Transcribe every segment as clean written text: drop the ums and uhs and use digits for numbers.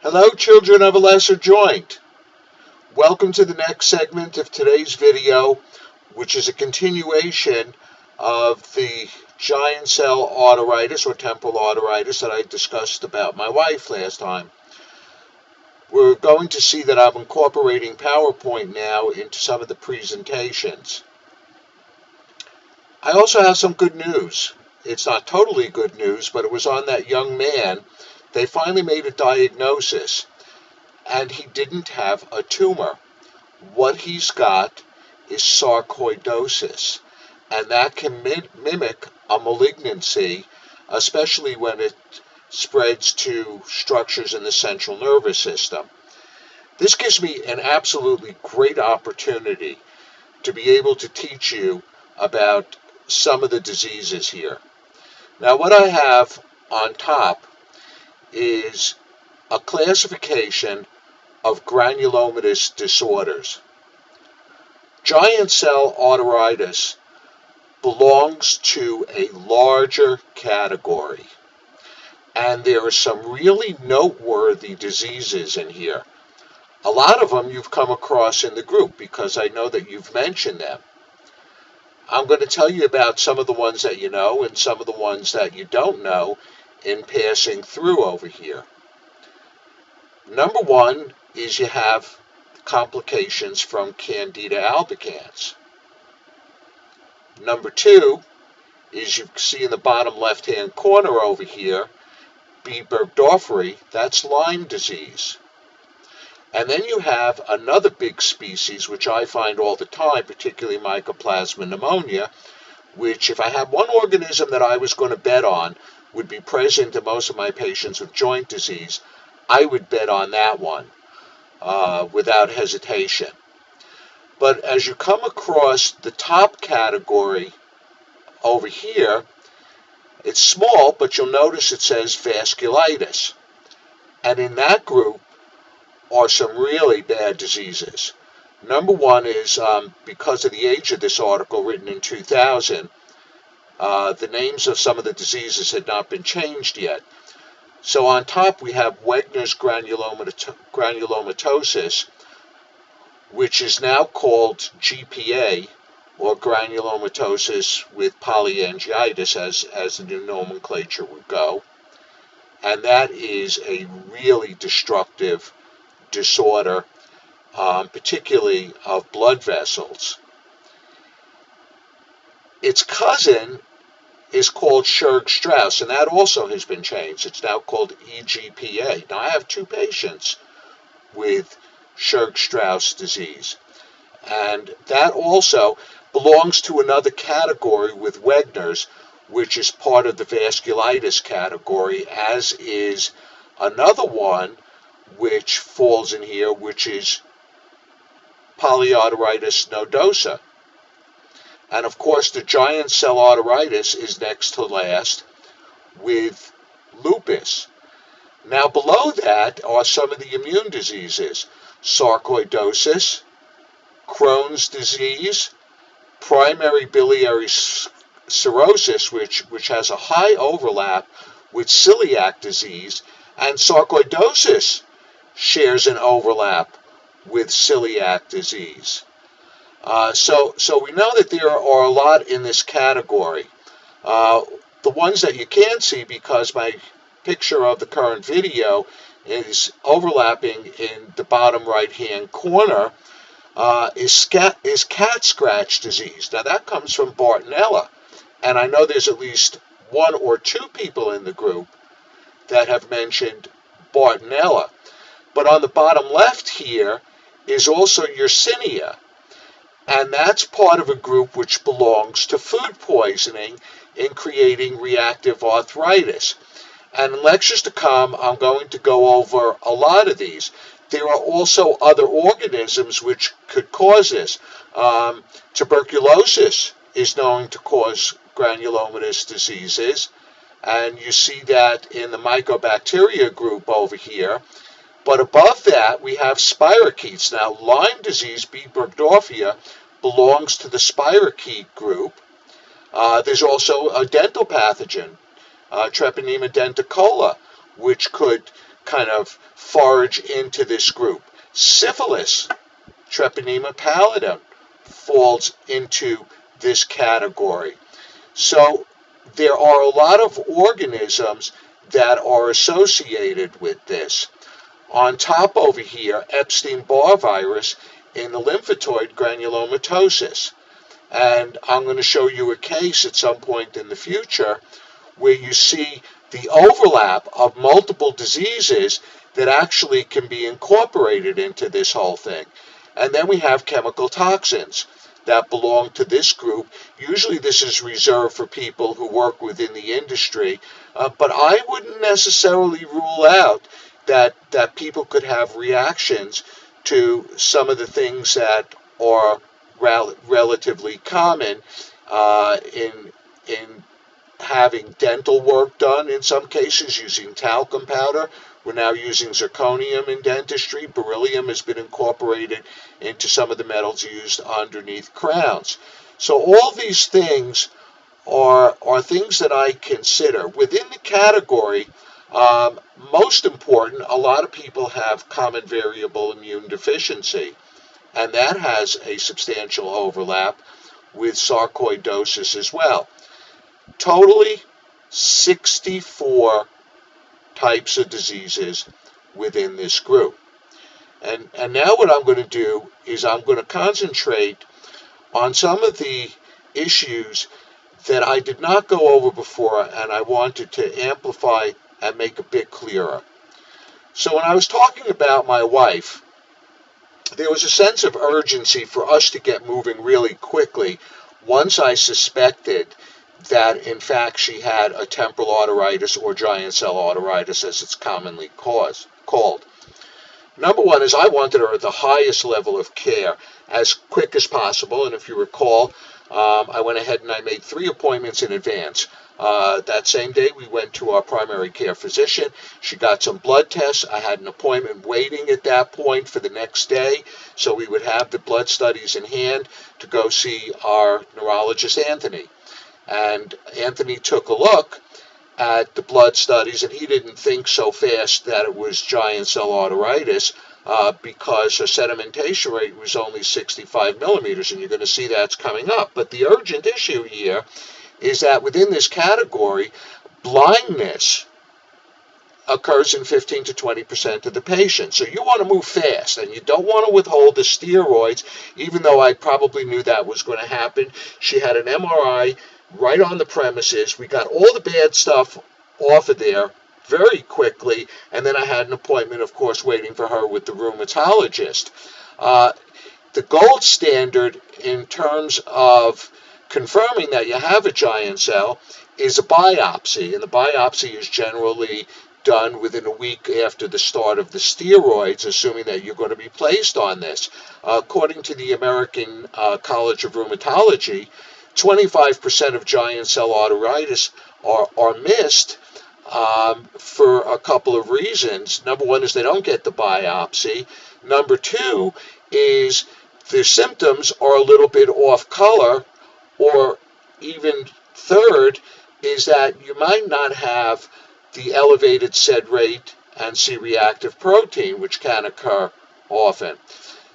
Hello, children of a lesser joint. Welcome to the next segment of today's video, which is a continuation of the giant cell arteritis or temporal arteritis that I discussed about my wife last time. We're going to see that I'm incorporating PowerPoint now into some of the presentations. I also have some good news. It's not totally good news, but it was on that young man. They finally made a diagnosis, and he didn't have a tumor. What he's got is sarcoidosis, and that can mimic a malignancy, especially when it spreads to structures in the central nervous system. This gives me an absolutely great opportunity to be able to teach you about some of the diseases here. Now, what I have on top is a classification of granulomatous disorders. Giant cell arteritis belongs to a larger category, and there are some really noteworthy diseases in here. A lot of them you've come across in the group because I know that you've mentioned them. I'm going to tell you about some of the ones that you know and some of the ones that you don't know in passing through over here. Number one is you have complications from Candida albicans. Number two is you see in the bottom left-hand corner over here, B. burgdorferi, that's Lyme disease. And then you have another big species, which I find all the time, particularly Mycoplasma pneumonia, which if I had one organism that I was going to bet on would be present in most of my patients with joint disease, I would bet on that one without hesitation. But as you come across the top category over here, it's small, but you'll notice it says vasculitis. And in that group are some really bad diseases. Number one is, because of the age of this article written in 2000, the names of some of the diseases had not been changed yet. So on top we have Wegener's granulomatosis, which is now called GPA, or granulomatosis with polyangiitis, as the new nomenclature would go. And that is a really destructive disorder, particularly of blood vessels. Its cousin is called Sjögren-Strauss, and that also has been changed. It's now called EGPA. Now, I have two patients with Sjögren-Strauss disease, and that also belongs to another category with Wegener's, which is part of the vasculitis category, as is another one which falls in here, which is polyarteritis nodosa. And of course, the giant cell arteritis is next to last with lupus. Now, below that are some of the immune diseases: sarcoidosis, Crohn's disease, primary biliary cirrhosis, which has a high overlap with celiac disease, and sarcoidosis shares an overlap with celiac disease. So we know that there are a lot in this category. The ones that you can't see, because my picture of the current video is overlapping in the bottom right-hand corner, is cat scratch disease. Now that comes from Bartonella, and I know there's at least one or two people in the group that have mentioned Bartonella. But on the bottom left here is also Yersinia, and that's part of a group which belongs to food poisoning in creating reactive arthritis. And in lectures to come, I'm going to go over a lot of these. There are also other organisms which could cause this. Tuberculosis is known to cause granulomatous diseases, and you see that in the mycobacteria group over here. But above that, we have spirochetes. Now, Lyme disease, B. burgdorferi, belongs to the spirochete group. There's also a dental pathogen, Treponema denticola, which could kind of forage into this group. Syphilis, Treponema pallidum, falls into this category. So there are a lot of organisms that are associated with this. On top over here, Epstein-Barr virus in the lymphoid granulomatosis. And I'm going to show you a case at some point in the future where you see the overlap of multiple diseases that actually can be incorporated into this whole thing. And then we have chemical toxins that belong to this group. Usually this is reserved for people who work within the industry, but I wouldn't necessarily rule out that people could have reactions to some of the things that are relatively common in having dental work done in some cases using talcum powder. We're now using zirconium in dentistry. Beryllium has been incorporated into some of the metals used underneath crowns. So all these things are things that I consider. Within the category, most important, a lot of people have common variable immune deficiency, and that has a substantial overlap with sarcoidosis as well. Totally 64 types of diseases within this group. And now what I'm going to do is I'm going to concentrate on some of the issues that I did not go over before and I wanted to amplify and make a bit clearer. So when I was talking about my wife, there was a sense of urgency for us to get moving really quickly once I suspected that in fact she had a temporal arteritis or giant cell arteritis as it's commonly called. Number one is I wanted her at the highest level of care as quick as possible, and if you recall, I went ahead and I made 3 appointments in advance. That same day we went to our primary care physician. She got some blood tests. I had an appointment waiting at that point for the next day, so we would have the blood studies in hand to go see our neurologist Anthony. And Anthony took a look at the blood studies, and he didn't think so fast that it was giant cell arteritis because her sedimentation rate was only 65 millimeters, and you're going to see that's coming up. But the urgent issue here is that within this category, blindness occurs in 15 to 20% of the patients. So you want to move fast, and you don't want to withhold the steroids, even though I probably knew that was going to happen. She had an MRI right on the premises. We got all the bad stuff off of there very quickly, and then I had an appointment, of course, waiting for her with the rheumatologist. The gold standard in terms of confirming that you have a giant cell is a biopsy, and the biopsy is generally done within a week after the start of the steroids, assuming that you're going to be placed on this. According to the American College of Rheumatology, 25% of giant cell arteritis are missed for a couple of reasons. Number one is they don't get the biopsy. Number two is the symptoms are a little bit off color, or even third is that you might not have the elevated SED rate and C-reactive protein, which can occur often.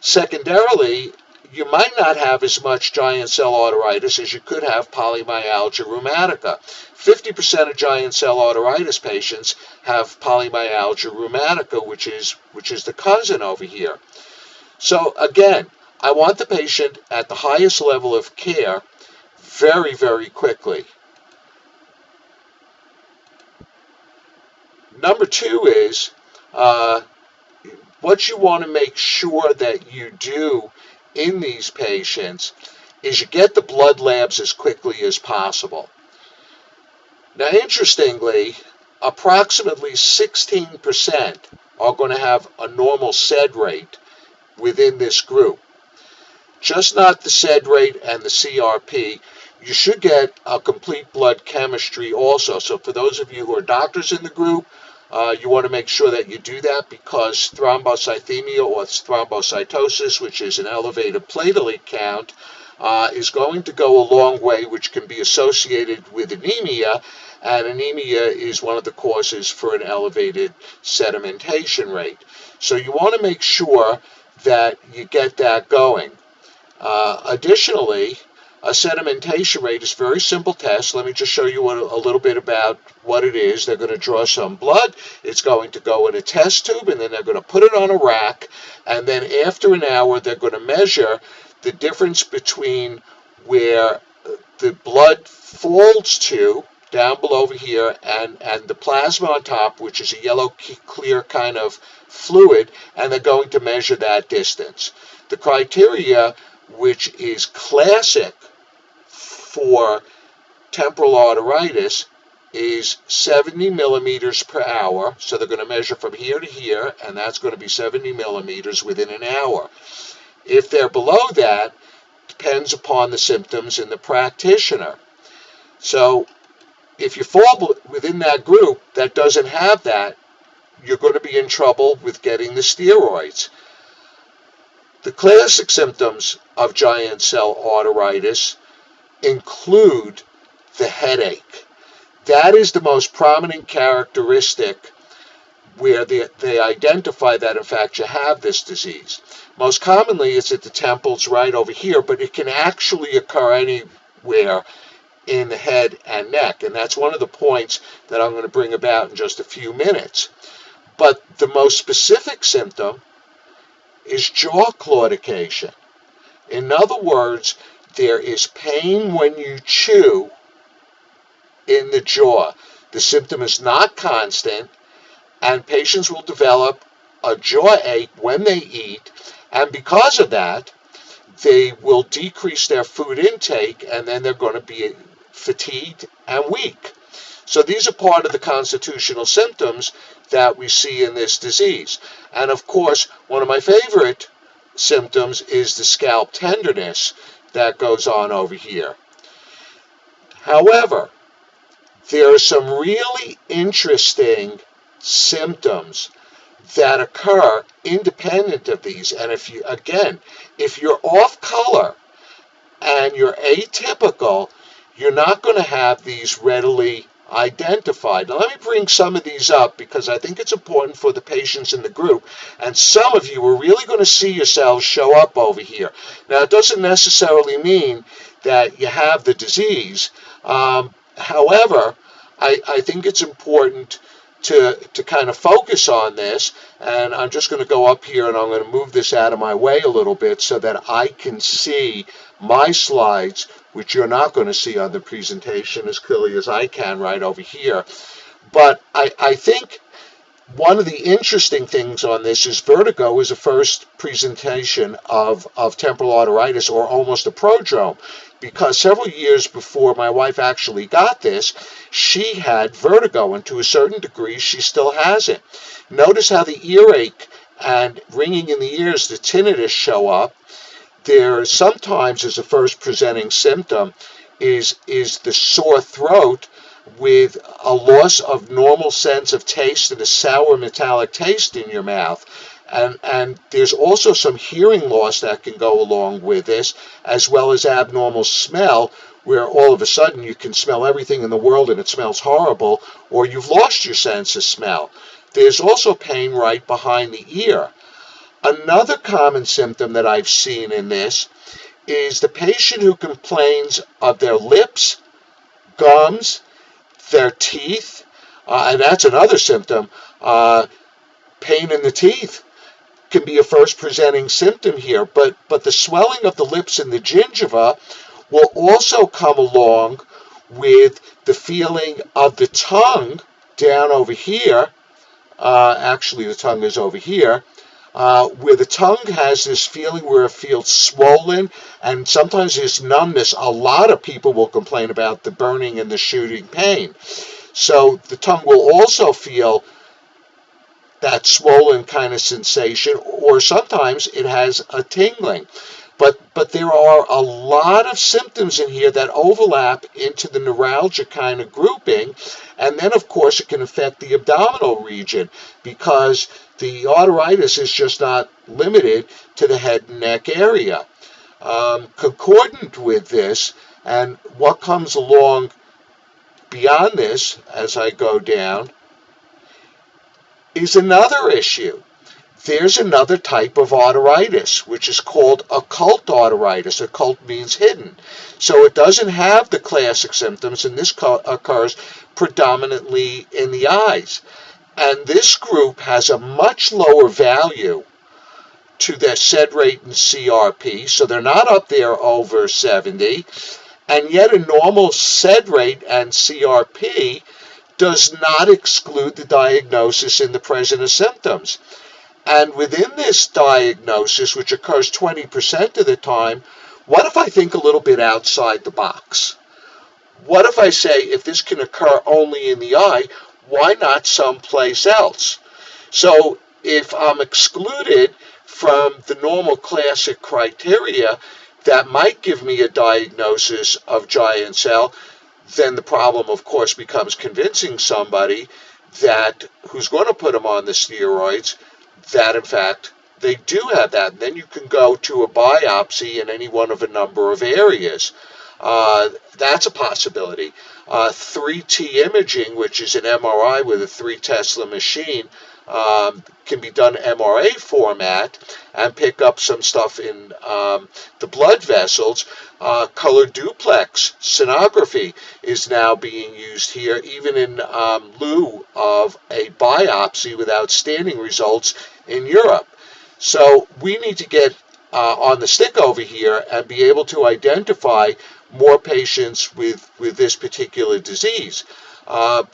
Secondarily, you might not have as much giant cell arteritis as you could have polymyalgia rheumatica. 50% of giant cell arteritis patients have polymyalgia rheumatica, which is the cousin over here. So again, I want the patient at the highest level of care very, very quickly. Number two is what you want to make sure that you do in these patients is you get the blood labs as quickly as possible. Now, interestingly, approximately 16% are going to have a normal SED rate within this group. Just not the SED rate and the CRP. You should get a complete blood chemistry also. So for those of you who are doctors in the group, you want to make sure that you do that, because thrombocythemia or thrombocytosis, which is an elevated platelet count, is going to go a long way, which can be associated with anemia, and anemia is one of the causes for an elevated sedimentation rate. So you want to make sure that you get that going. Additionally, a sedimentation rate is a very simple test. Let me just show you a little bit about what it is. They're going to draw some blood. It's going to go in a test tube, and then they're going to put it on a rack. And then after an hour, they're going to measure the difference between where the blood falls to, down below over here, and the plasma on top, which is a yellow clear kind of fluid, and they're going to measure that distance. The criteria, which is classic for temporal arteritis, is 70 millimeters per hour. So they're going to measure from here to here, and that's going to be 70 millimeters within an hour. If they're below that, depends upon the symptoms in the practitioner. So if you fall within that group that doesn't have that, you're going to be in trouble with getting the steroids. The classic symptoms of giant cell arteritis include the headache. That is the most prominent characteristic where they identify that, in fact, you have this disease. Most commonly, it's at the temples right over here, but it can actually occur anywhere in the head and neck, and that's one of the points that I'm going to bring about in just a few minutes. But the most specific symptom is jaw claudication. In other words, there is pain when you chew in the jaw. The symptom is not constant, and patients will develop a jaw ache when they eat, and because of that, they will decrease their food intake, and then they're going to be fatigued and weak. So these are part of the constitutional symptoms that we see in this disease. And of course, one of my favorite symptoms is the scalp tenderness that goes on over here. However, there are some really interesting symptoms that occur independent of these. And if you're off color and you're atypical, you're not going to have these readily identified. Now, let me bring some of these up because I think it's important for the patients in the group, and some of you are really going to see yourselves show up over here. Now, it doesn't necessarily mean that you have the disease. However, I think it's important to kind of focus on this, and I'm just going to go up here and I'm going to move this out of my way a little bit so that I can see my slides, which you're not going to see on the presentation as clearly as I can right over here. But I think one of the interesting things on this is vertigo is a first presentation of temporal arteritis, or almost a prodrome, because several years before my wife actually got this, she had vertigo, and to a certain degree she still has it. Notice how the earache and ringing in the ears, the tinnitus, show up. There sometimes, as a first presenting symptom, is the sore throat with a loss of normal sense of taste and a sour metallic taste in your mouth. And there's also some hearing loss that can go along with this, as well as abnormal smell, where all of a sudden you can smell everything in the world and it smells horrible, or you've lost your sense of smell. There's also pain right behind the ear. Another common symptom that I've seen in this is the patient who complains of their lips, gums, their teeth, and that's another symptom. Pain in the teeth can be a first presenting symptom here, but the swelling of the lips and the gingiva will also come along with the feeling of the tongue down over here. Actually, the tongue is over here, where the tongue has this feeling where it feels swollen, and sometimes there's numbness. A lot of people will complain about the burning and the shooting pain. So the tongue will also feel that swollen kind of sensation, or sometimes it has a tingling. But there are a lot of symptoms in here that overlap into the neuralgia kind of grouping, and then of course it can affect the abdominal region, because the arteritis is just not limited to the head and neck area. Concordant with this, and what comes along beyond this as I go down, is another issue. There's another type of arteritis, which is called occult arteritis. Occult means hidden. So it doesn't have the classic symptoms, and this occurs predominantly in the eyes. And this group has a much lower value to their SED rate and CRP, so they're not up there over 70, and yet a normal SED rate and CRP does not exclude the diagnosis in the presence of symptoms. And within this diagnosis, which occurs 20% of the time, what if I think a little bit outside the box? What if I say, if this can occur only in the eye, why not someplace else? So if I'm excluded from the normal classic criteria that might give me a diagnosis of giant cell, then the problem, of course, becomes convincing somebody that who's going to put them on the steroids that, in fact, they do have that. And then you can go to a biopsy in any one of a number of areas. That's a possibility. 3T imaging, which is an MRI with a 3 Tesla machine, can be done MRA format and pick up some stuff in the blood vessels. Color duplex sonography is now being used here, even in lieu of a biopsy with outstanding results in Europe. So we need to get on the stick over here and be able to identify more patients with this particular disease. The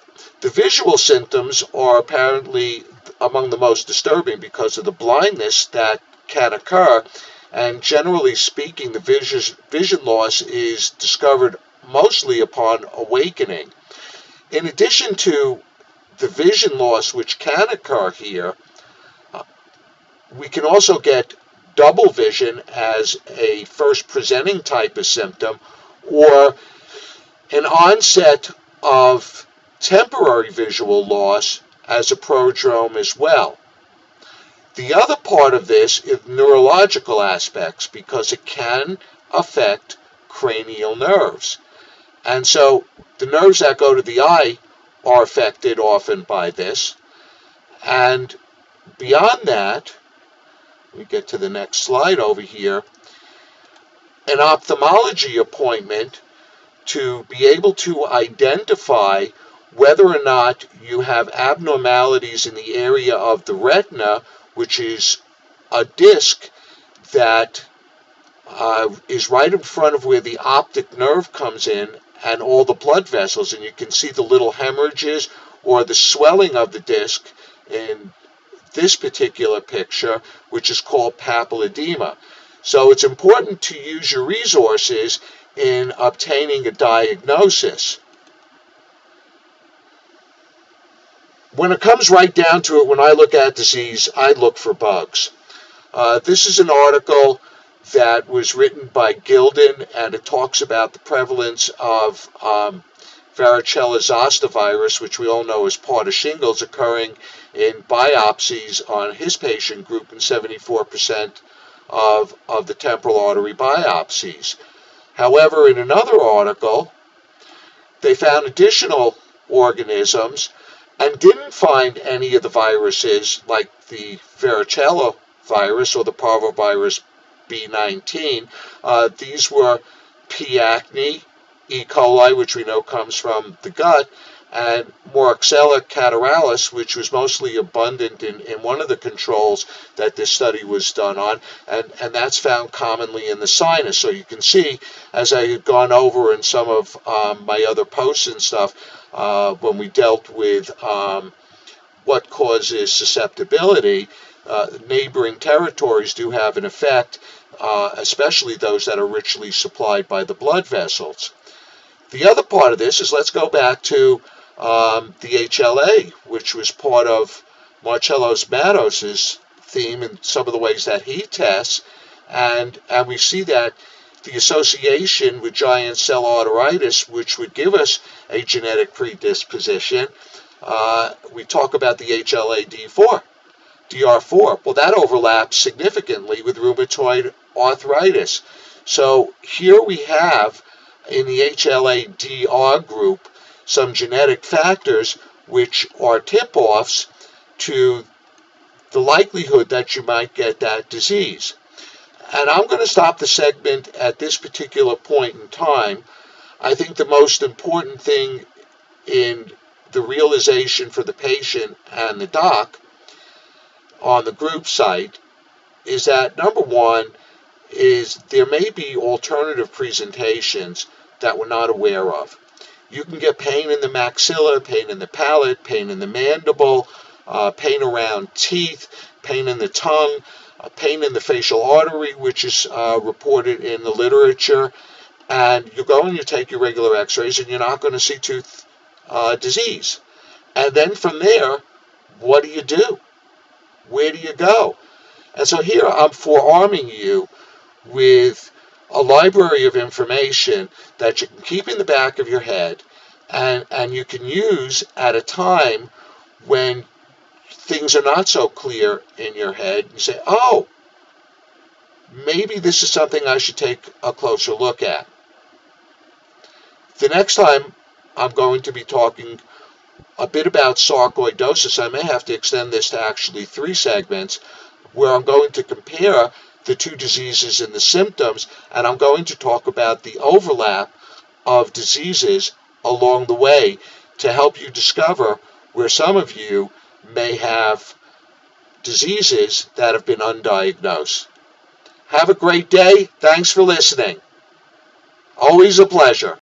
visual symptoms are apparently among the most disturbing because of the blindness that can occur, and generally speaking, the vision loss is discovered mostly upon awakening. In addition to the vision loss which can occur here, we can also get double vision as a first presenting type of symptom, or an onset of temporary visual loss as a prodrome as well. The other part of this is neurological aspects, because it can affect cranial nerves. And so the nerves that go to the eye are affected often by this. And beyond that, we get to the next slide over here, an ophthalmology appointment to be able to identify whether or not you have abnormalities in the area of the retina, which is a disc that is right in front of where the optic nerve comes in and all the blood vessels, and you can see the little hemorrhages or the swelling of the disc in this particular picture, which is called papilledema. So it's important to use your resources in obtaining a diagnosis. When it comes right down to it, when I look at disease, I look for bugs. This is an article that was written by Gilden, and it talks about the prevalence of varicella zoster virus, which we all know is part of shingles, occurring in biopsies on his patient group in 74% of the temporal artery biopsies. However, in another article, they found additional organisms and didn't find any of the viruses like the varicella virus or the parvovirus B19. These were P. acne, E. coli, which we know comes from the gut, and Moraxella catarrhalis, which was mostly abundant in one of the controls that this study was done on, and that's found commonly in the sinus. So you can see, as I had gone over in some of my other posts and stuff, when we dealt with what causes susceptibility, neighboring territories do have an effect, especially those that are richly supplied by the blood vessels. The other part of this is, let's go back to the HLA, which was part of Marcello Matos' theme in some of the ways that he tests, and we see that the association with giant cell arteritis, which would give us a genetic predisposition, we talk about the HLA-DR4. Well, that overlaps significantly with rheumatoid arthritis. So here we have in the HLA-DR group some genetic factors which are tip-offs to the likelihood that you might get that disease. And I'm going to stop the segment at this particular point in time. I think the most important thing in the realization for the patient and the doc on the group site is that, number one, is there may be alternative presentations that we're not aware of. You can get pain in the maxilla, pain in the palate, pain in the mandible, pain around teeth, pain in the tongue, pain in the facial artery, which is reported in the literature. And you go and you take your regular x-rays and you're not going to see tooth disease. And then from there, what do? Where do you go? And so here I'm forearming you with a library of information that you can keep in the back of your head and you can use at a time when things are not so clear in your head. You say, oh, maybe this is something I should take a closer look at. The next time I'm going to be talking a bit about sarcoidosis. I may have to extend this to actually 3 segments where I'm going to compare the 2 diseases and the symptoms, and I'm going to talk about the overlap of diseases along the way to help you discover where some of you may have diseases that have been undiagnosed. Have a great day. Thanks for listening. Always a pleasure.